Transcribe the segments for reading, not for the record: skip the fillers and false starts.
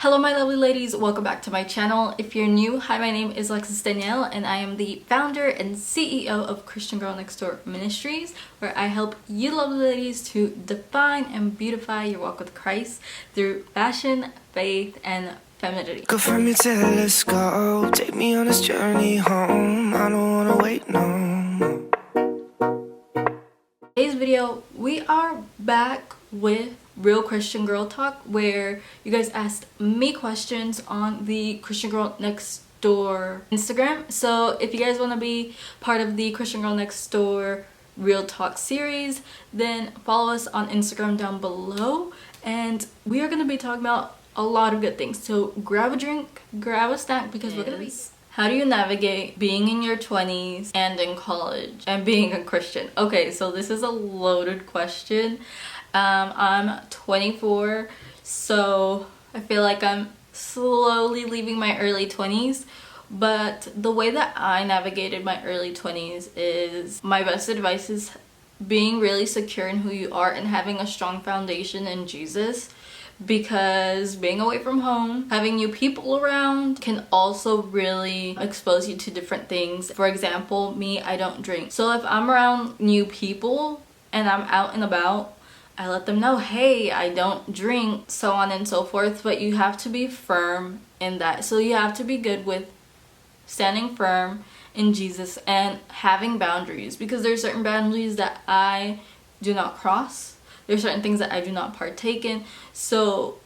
Hello my lovely ladies, welcome back to my channel. If you're new, hi, my name is Alexis Danielle and I am the founder and CEO of Christian Girl Next Door Ministries, where I help you lovely ladies to define and beautify your walk with Christ through fashion, faith, and femininity. Go from me till let's go. Take me on this journey home. I don't wanna wait no more. Today's video, we are back with Real Christian Girl Talk, where you guys asked me questions on the Christian Girl Next Door Instagram. So if you guys want to be part of the Christian Girl Next Door Real Talk series, then follow us on Instagram down below, and we are going to be talking about a lot of good things. So grab a drink, grab a snack, because we're going to be... How do you navigate being in your 20s and in college and being a Christian? Okay, so this is a loaded question. I'm 24, so I feel like I'm slowly leaving my early 20s. But the way that I navigated my early 20s is, my best advice is being really secure in who you are and having a strong foundation in Jesus. Because being away from home, having new people around can also really expose you to different things. For example, me, I don't drink. So if I'm around new people and I'm out and about, I let them know, hey, I don't drink, so on and so forth. But you have to be firm in that. So you have to be good with standing firm in Jesus and having boundaries, because there's certain boundaries that I do not cross. There's certain things that I do not partake in. So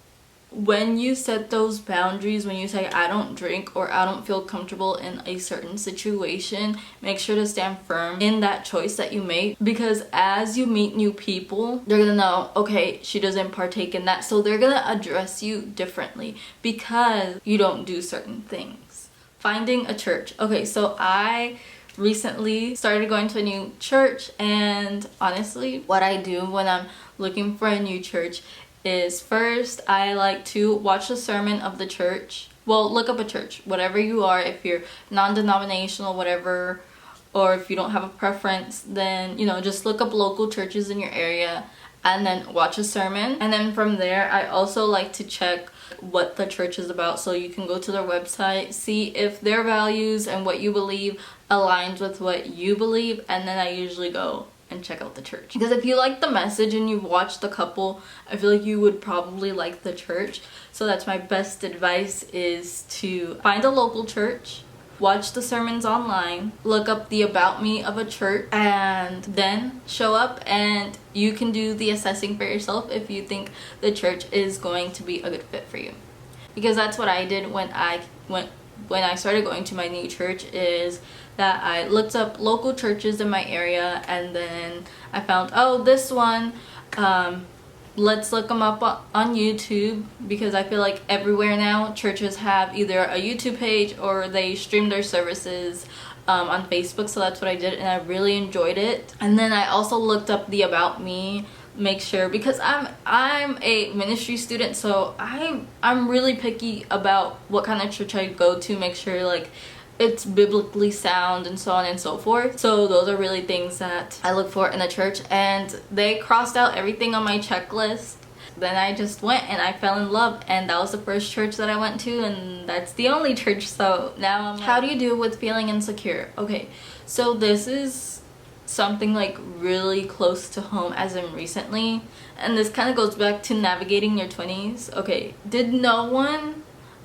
when you set those boundaries, when you say I don't drink or I don't feel comfortable in a certain situation, make sure to stand firm in that choice that you make. Because as you meet new people, they're gonna know, okay, she doesn't partake in that. So they're gonna address you differently because you don't do certain things. Finding a church. Okay, so I recently started going to a new church, and honestly, what I do when I'm looking for a new church is, first I like to watch the sermon of the church. Well, look up a church, whatever you are. If you're non-denominational, whatever, or if you don't have a preference, then just look up local churches in your area and then watch a sermon. And then from there, I also like to check what the church is about. So you can go to their website, see if their values and what you believe aligns with what you believe, and then I usually go and check out the church. Because if you like the message and you've watched the couple, I feel like you would probably like the church. So that's my best advice, is to find a local church, watch the sermons online, look up the about me of a church, and then show up, and you can do the assessing for yourself if you think the church is going to be a good fit for you. Because that's what I did when I started going to my new church, is that I looked up local churches in my area, and then I found, oh, this one, let's look them up on YouTube, because I feel like everywhere now churches have either a YouTube page or they stream their services on Facebook. So that's what I did, and I really enjoyed it. And then I also looked up the about me, make sure, because I'm a ministry student, so I'm really picky about what kind of church I go to, make sure like it's biblically sound and so on and so forth. So those are really things that I look for in a church, and they crossed out everything on my checklist. Then I just went and I fell in love, and that was the first church that I went to, and that's the only church. So now I'm like, how do you do with feeling insecure? Okay, so this is something like really close to home as in recently, and this kind of goes back to navigating your 20s. Okay,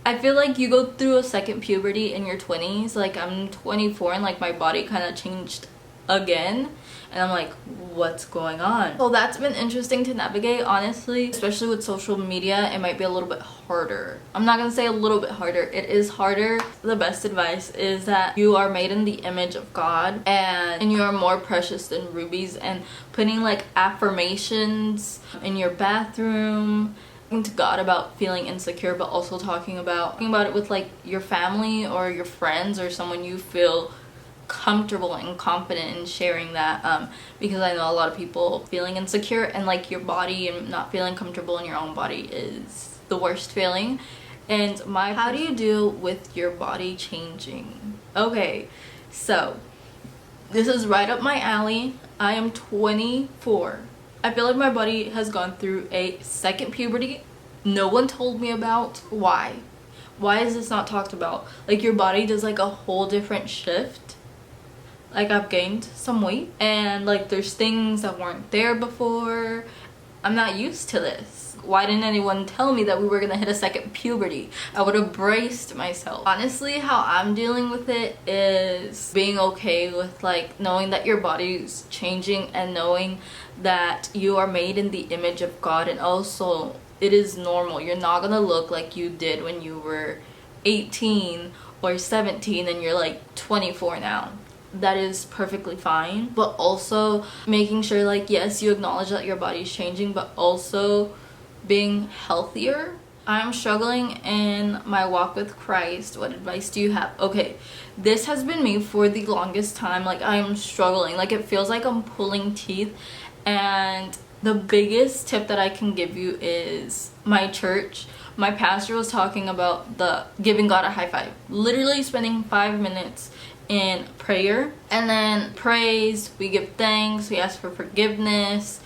I feel like you go through a second puberty in your 20s. Like, I'm 24 and like my body kind of changed again, and I'm like, what's going on? Well, that's been interesting to navigate, honestly, especially with social media. It might be a little bit harder. I'm not gonna say a little bit harder, it is harder. The best advice is that you are made in the image of God, and you are more precious than rubies. And putting like affirmations in your bathroom to God about feeling insecure, but also talking about it with like your family or your friends or someone you feel comfortable and confident in sharing that, because I know a lot of people feeling insecure, and like your body and not feeling comfortable in your own body is the worst feeling. And how do you deal with your body changing? Okay, so this is right up my alley. I am 24. I feel like my body has gone through a second puberty no one told me about. Why is this not talked about? Like, your body does like a whole different shift. Like, I've gained some weight and like there's things that weren't there before. I'm not used to this. Why didn't anyone tell me that we were gonna hit a second puberty? I would have braced myself. Honestly, how I'm dealing with it is being okay with like knowing that your body's changing and knowing that you are made in the image of God, and also it is normal. You're not gonna look like you did when you were 18 or 17 and you're like 24 now. That is perfectly fine, but also making sure like, yes, you acknowledge that your body's changing, but also being healthier. I'm struggling in my walk with Christ. What advice do you have? Okay, this has been me for the longest time. Like, I'm struggling. Like, it feels like I'm pulling teeth, and the biggest tip that I can give you is my church. My pastor was talking about the giving God a high five. Literally spending 5 minutes in prayer, and then praise, we give thanks, we ask for forgiveness,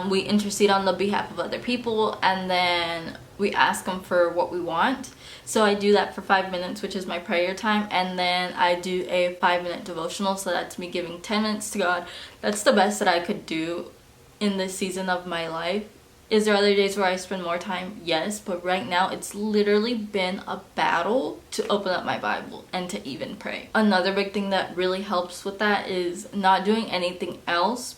we intercede on the behalf of other people, and then we ask them for what we want. So I do that for 5 minutes, which is my prayer time, and then I do a 5-minute devotional. So that's me giving 10 minutes to God. That's the best that I could do in this season of my life. Is there other days where I spend more time? Yes, but right now it's literally been a battle to open up my Bible and to even pray. Another big thing that really helps with that is not doing anything else.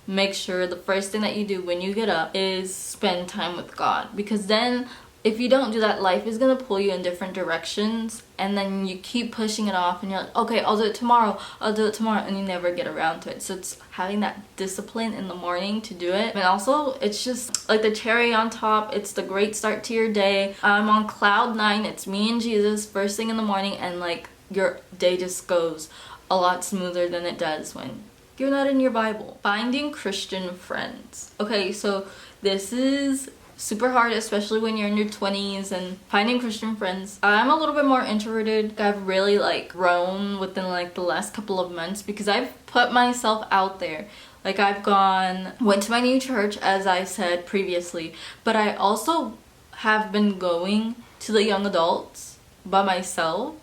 Make sure the first thing that you do when you get up is spend time with God, because then if you don't do that, life is gonna pull you in different directions, and then you keep pushing it off and you're like, okay, I'll do it tomorrow, and you never get around to it. So it's having that discipline in the morning to do it. And also, it's just like the cherry on top. It's the great start to your day. I'm on cloud 9. It's me and Jesus first thing in the morning, and like your day just goes a lot smoother than it does when you're not in your Bible. Finding Christian friends. Okay, so this is super hard, especially when you're in your 20s, and finding Christian friends. I'm a little bit more introverted. I've really like grown within like the last couple of months because I've put myself out there. Like, I've went to my new church, as I said previously, but I also have been going to the young adults by myself.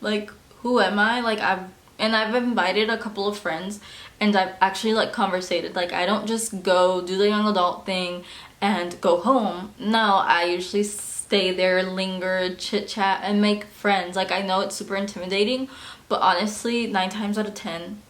Like, who am I? Like, I've invited a couple of friends, and I've actually like conversated. Like, I don't just go do the young adult thing and go home. No, I usually stay there, linger, chit chat, and make friends. Like, I know it's super intimidating, but honestly, 9 times out of 10,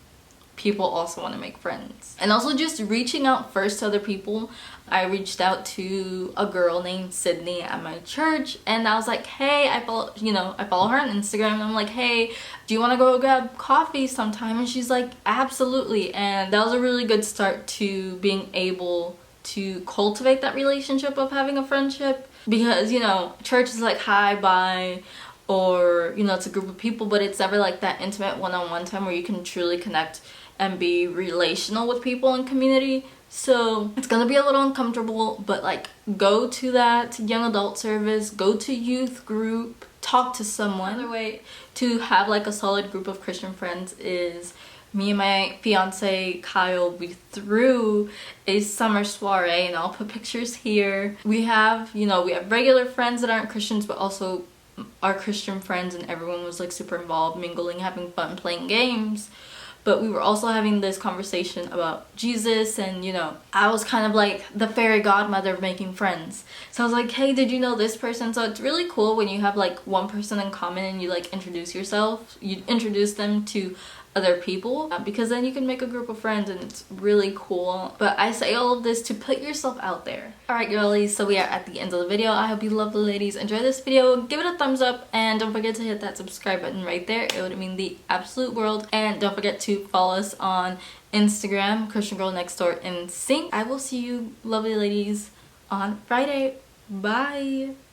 people also want to make friends. And also just reaching out first to other people. I reached out to a girl named Sydney at my church, and I was like, hey, I follow her on Instagram, and I'm like, hey, do you want to go grab coffee sometime? And she's like, absolutely. And that was a really good start to being able to cultivate that relationship of having a friendship, because, you know, church is like hi, bye, or, you know, it's a group of people, but it's never like that intimate one-on-one time where you can truly connect and be relational with people in community. So it's gonna be a little uncomfortable, but like, go to that young adult service, go to youth group, talk to someone. Another way to have like a solid group of Christian friends is me and my fiance Kyle, we threw a summer soiree, and I'll put pictures here. We have regular friends that aren't Christians, but also our Christian friends, and everyone was like super involved, mingling, having fun, playing games. But we were also having this conversation about Jesus, and you know, I was kind of like the fairy godmother of making friends. So I was like, hey, did you know this person? So it's really cool when you have like one person in common and you like introduce them to other people, because then you can make a group of friends, and it's really cool. But I say all of this to put yourself out there. Alright girlies, so we are at the end of the video. I hope you lovely ladies enjoy this video. Give it a thumbs up, and don't forget to hit that subscribe button right there. It would mean the absolute world. And don't forget to follow us on Instagram, Christian Girl Next Door in Sync. I will see you lovely ladies on Friday. Bye.